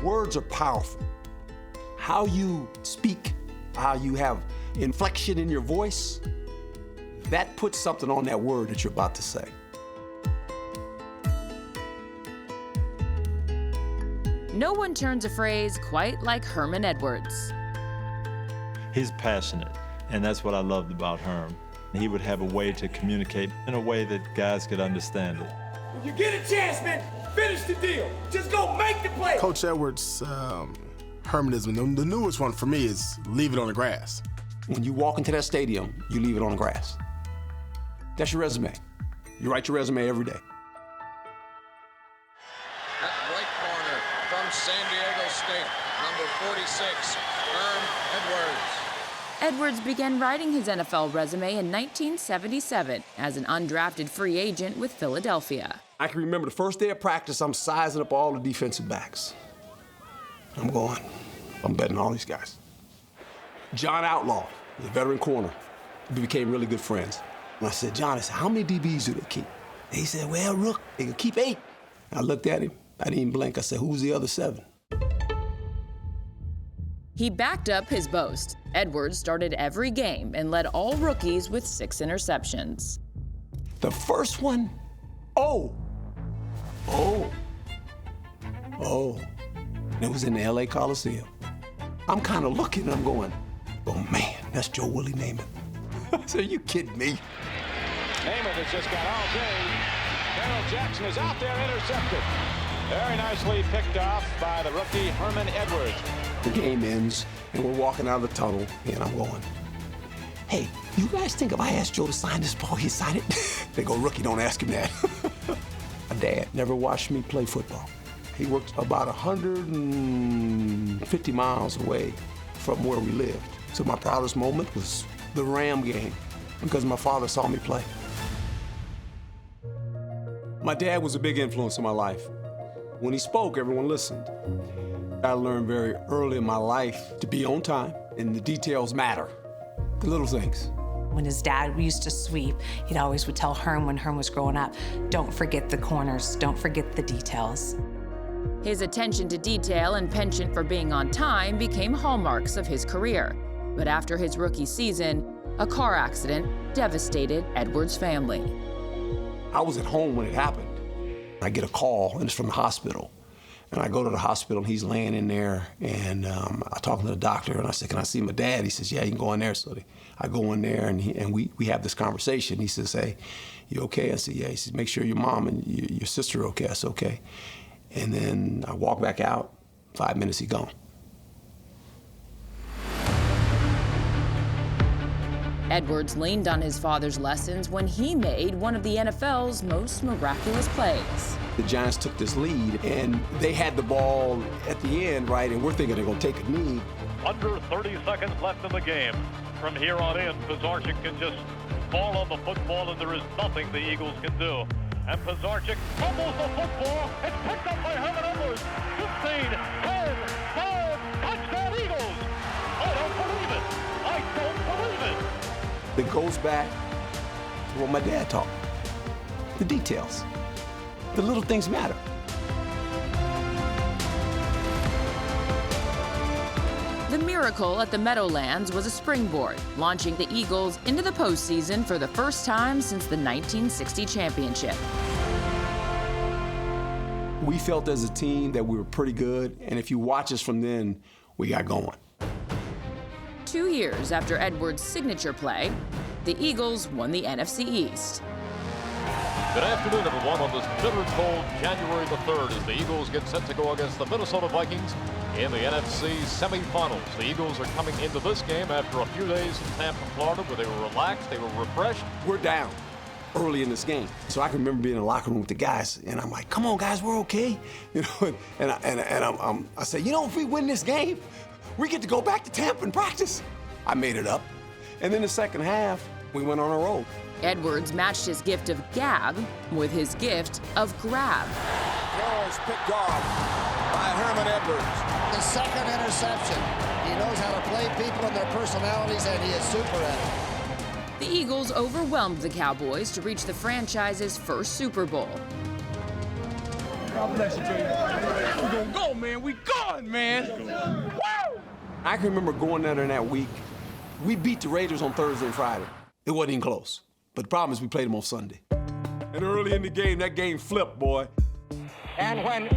Words are powerful. How you speak, how you have inflection in your voice, that puts something on that word that you're about to say. No one turns a phrase quite like Herman Edwards. He's passionate, and that's what I loved about Herm. He would have a way to communicate in a way that guys could understand it. When you get a chance, man, finish the deal. Just go make the play. Coach Edwards' Hermanism, the newest one for me is leave it on the grass. When you walk into that stadium, you leave it on the grass. That's your resume. You write your resume every day. At right corner from San Diego State, number 46, Herm Edwards. Edwards began writing his NFL resume in 1977 as an undrafted free agent with Philadelphia. I can remember the first day of practice, I'm sizing up all the defensive backs. I'm betting all these guys. John Outlaw, the veteran corner, we became really good friends. And I said, John, how many DBs do they keep? And he said, well, Rook, they can keep 8. I looked at him, I didn't even blink. I said, who's the other 7? He backed up his boast. Edwards started every game and led all rookies with 6 interceptions. The first one, it was in the LA Coliseum. I'm kind of looking and I'm going, oh man, that's Joe Willie Namath. I said, are you kidding me? Namath has just got all day. Harold Jackson is out there, intercepted. Very nicely picked off by the rookie Herman Edwards. The game ends and we're walking out of the tunnel and I'm going, hey, you guys think if I asked Joe to sign this ball, he'd sign it? They go, rookie, don't ask him that. My dad never watched me play football. He worked about 150 miles away from where we lived. So my proudest moment was the Ram game because my father saw me play. My dad was a big influence in my life. When he spoke, everyone listened. I learned very early in my life to be on time, and the details matter, the little things. When his dad used to sweep, he'd always would tell Herm when Herm was growing up, don't forget the corners, don't forget the details. His attention to detail and penchant for being on time became hallmarks of his career. But after his rookie season, a car accident devastated Edwards' family. I was at home when it happened. I get a call, and it's from the hospital. And I go to the hospital, and he's laying in there, and I talk to the doctor, and I said, can I see my dad? He says, yeah, you can go in there. So I go in there, and we have this conversation. He says, hey, you okay? I said, yeah. He says, make sure your mom and your sister are okay. I said, okay. And then I walk back out, 5 minutes, he gone. Edwards leaned on his father's lessons when he made one of the NFL's most miraculous plays. The Giants took this lead, and they had the ball at the end, right? And we're thinking they're going to take a knee. Under 30 seconds left in the game. From here on in, Pizarczyk can just fall on the football, and there is nothing the Eagles can do. And Pizarczyk fumbles the football. It's picked up by Herman Edwards. 15, 10, 5, touchdown Eagles. I don't believe it. I don't believe it. It goes back to what my dad taught. The details. The little things matter. The miracle at the Meadowlands was a springboard, launching the Eagles into the postseason for the first time since the 1960 championship. We felt as a team that we were pretty good, and if you watch us from then, we got going. 2 years after Edwards' signature play, the Eagles won the NFC East. Good afternoon, everyone, on this bitter cold January the 3rd as the Eagles get set to go against the Minnesota Vikings in the NFC semifinals. The Eagles are coming into this game after a few days in Tampa, Florida, where they were relaxed, they were refreshed. We're down early in this game. So I can remember being in the locker room with the guys, and I'm like, come on, guys, we're okay. You know, I said, you know, if we win this game, we get to go back to Tampa and practice. I made it up. And then the second half, we went on a roll. Edwards matched his gift of gab with his gift of grab. Throws picked off by Herman Edwards. The second interception. He knows how to play people and their personalities, and he is super at it. The Eagles overwhelmed the Cowboys to reach the franchise's first Super Bowl. God bless you, baby. We gonna go, man. We going, man. Woo! I can remember going down there that week. We beat the Raiders on Thursday and Friday. It wasn't even close. But the problem is we played them on Sunday. And early in the game, that game flipped, boy. And when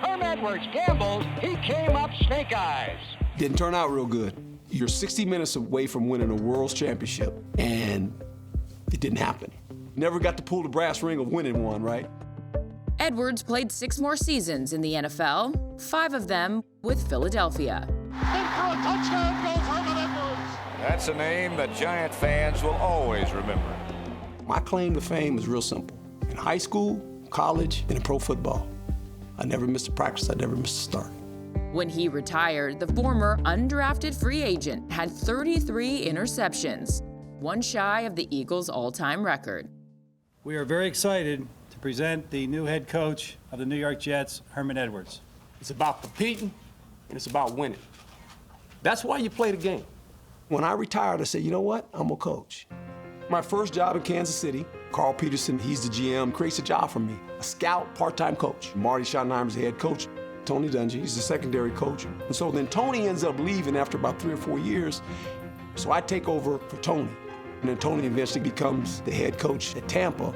Herm Edwards gambled, he came up snake eyes. Didn't turn out real good. You're 60 minutes away from winning a World's Championship, and it didn't happen. Never got to pull the brass ring of winning one, right? Edwards played 6 more seasons in the NFL, 5 of them with Philadelphia. In for a touchdown goes Herman Edwards. That's a name that Giant fans will always remember. My claim to fame is real simple. In high school, college, and in pro football, I never missed a practice, I never missed a start. When he retired, the former undrafted free agent had 33 interceptions, one shy of the Eagles' all-time record. We are very excited to present the new head coach of the New York Jets, Herman Edwards. It's about competing, and it's about winning. That's why you play the game. When I retired, I said, you know what? I'm a coach. My first job in Kansas City, Carl Peterson, he's the GM, creates a job for me. A scout, part-time coach. Marty Schottenheimer's the head coach. Tony Dungy, he's the secondary coach. And so then Tony ends up leaving after about 3 or 4 years. So I take over for Tony. And then Tony eventually becomes the head coach at Tampa.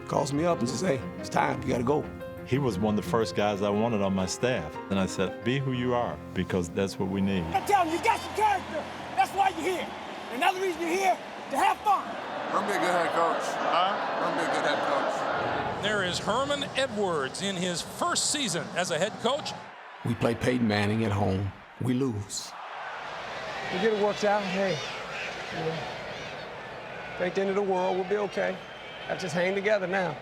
Calls me up and says, hey, it's time, you gotta go. He was one of the first guys I wanted on my staff. And I said, be who you are, because that's what we need. I'm telling you, you got some character. That's why you're here. Another reason you're here, to have fun. Herm be a good head coach. Herm be a good head coach. There is Herman Edwards in his first season as a head coach. We play Peyton Manning at home. We lose. We get it worked out, hey. Ain't the end of the world, we'll be okay. Let's just hang together now.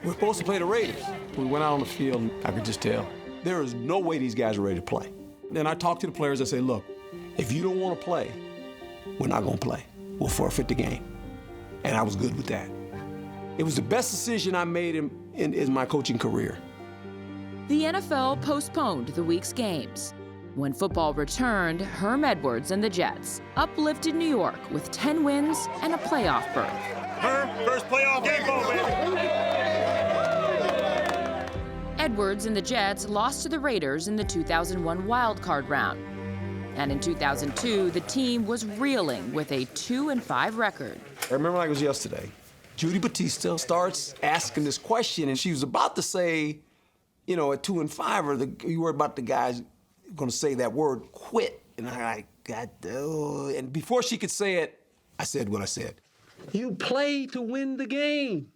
We're supposed to play the Raiders. We went out on the field, and I could just tell, there is no way these guys are ready to play. Then I talked to the players, I say, look, if you don't want to play, we're not going to play. We'll forfeit the game. And I was good with that. It was the best decision I made in my coaching career. The NFL postponed the week's games. When football returned, Herm Edwards and the Jets uplifted New York with 10 wins and a playoff berth. Herm, first playoff game, baby. Edwards and the Jets lost to the Raiders in the 2001 wildcard round. And in 2002, the team was reeling with a 2-5 record. I remember like it was yesterday. Judy Batista starts asking this question, and she was about to say, you know, at 2-5, you were about the guys going to say that word, quit. And I'm like, God, oh. And before she could say it, I said what I said. You play to win the game.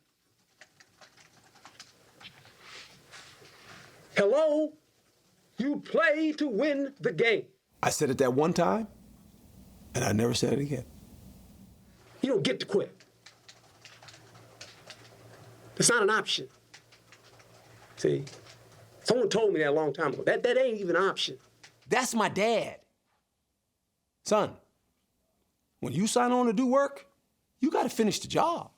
Hello? You play to win the game. I said it that one time, and I never said it again. You don't get to quit. It's not an option. See? Someone told me that a long time ago. That ain't even an option. That's my dad. Son, when you sign on to do work, you got to finish the job.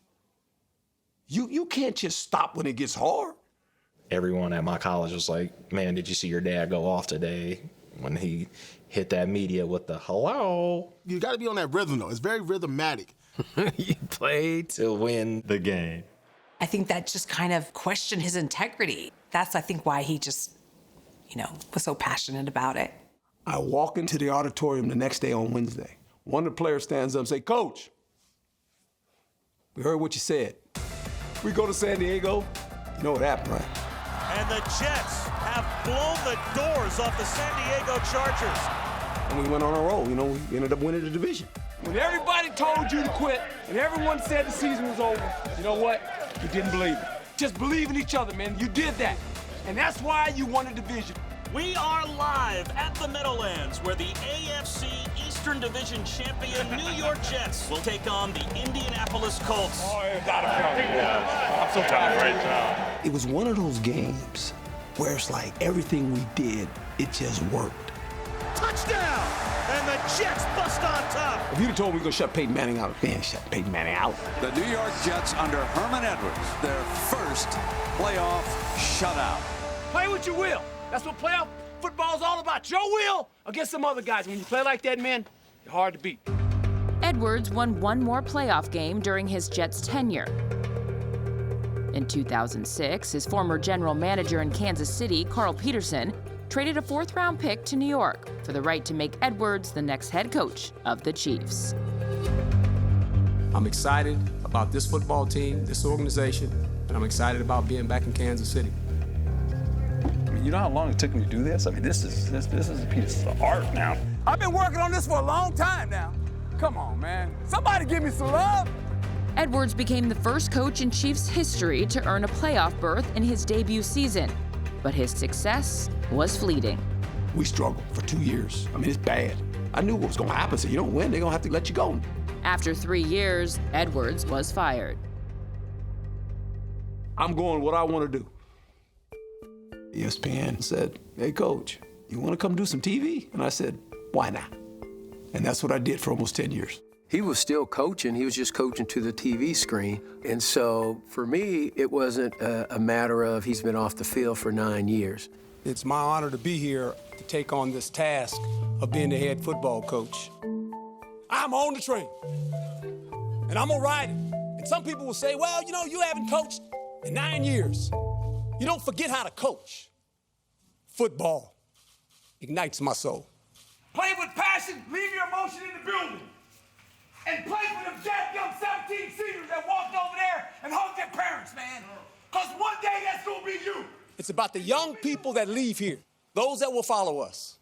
You can't just stop when it gets hard. Everyone at my college was like, man, did you see your dad go off today? When he hit that media with the hello. You got to be on that rhythm, though. It's very rhythmatic. You play to win the game. I think that just kind of questioned his integrity. That's, I think, why he just, was so passionate about it. I walk into the auditorium the next day on Wednesday. One of the players stands up and say, Coach, we heard what you said. We go to San Diego. You know what happened, right? And the Jets have blown the doors off the San Diego Chargers. And we went on a roll. We ended up winning the division. When everybody told you to quit and everyone said the season was over, you know what? You didn't believe it. Just believe in each other, man. You did that. And that's why you won the division. We are live at the Meadowlands, where the AFC Eastern Division champion New York Jets will take on the Indianapolis Colts. Oh, I'm so proud. Great job. It was one of those games where it's like everything we did, it just worked. Touchdown! And the Jets bust on top. If you'd have told me we were going to shut Peyton Manning out, man, shut Peyton Manning out. The New York Jets under Herman Edwards, their first playoff shutout. Play what you will. That's what playoff football's all about. Your will against some other guys. When you play like that, man, you're hard to beat. Edwards won one more playoff game during his Jets tenure. In 2006, his former general manager in Kansas City, Carl Peterson, traded a fourth-round pick to New York for the right to make Edwards the next head coach of the Chiefs. I'm excited about this football team, this organization, and I'm excited about being back in Kansas City. I mean, you know how long it took me to do this? I mean, this is a piece of art now. I've been working on this for a long time now. Come on, man. Somebody give me some love. Edwards became the first coach in Chiefs history to earn a playoff berth in his debut season, but his success was fleeting. We struggled for 2 years. I mean, it's bad. I knew what was going to happen. So you don't win, they're going to have to let you go. After 3 years, Edwards was fired. I'm going what I want to do. ESPN said, hey, coach, you want to come do some TV? And I said, why not? And that's what I did for almost 10 years. He was still coaching, he was just coaching to the TV screen. And so for me, it wasn't a matter of he's been off the field for 9 years. It's my honor to be here to take on this task of being the head football coach. I'm on the train, and I'm gonna ride it. And some people will say, well, you know, you haven't coached in 9 years. You don't forget how to coach. Football ignites my soul. Play with passion, leave your emotion in the building. And play for them young 17 seniors that walked over there and hugged their parents, man. Because one day that's gonna be you. It's about the young people that leave here, those that will follow us.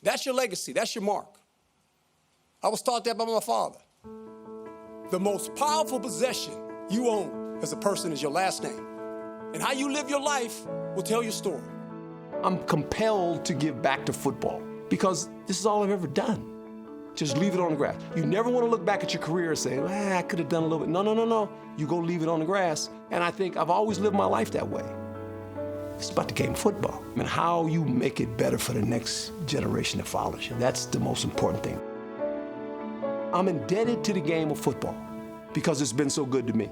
That's your legacy, that's your mark. I was taught that by my father. The most powerful possession you own as a person is your last name. And how you live your life will tell your story. I'm compelled to give back to football because this is all I've ever done. Just leave it on the grass. You never want to look back at your career and say, well, I could have done a little bit. No, no, no, no. You go leave it on the grass. And I think I've always lived my life that way. It's about the game of football and how you make it better for the next generation that follows you. That's the most important thing. I'm indebted to the game of football because it's been so good to me.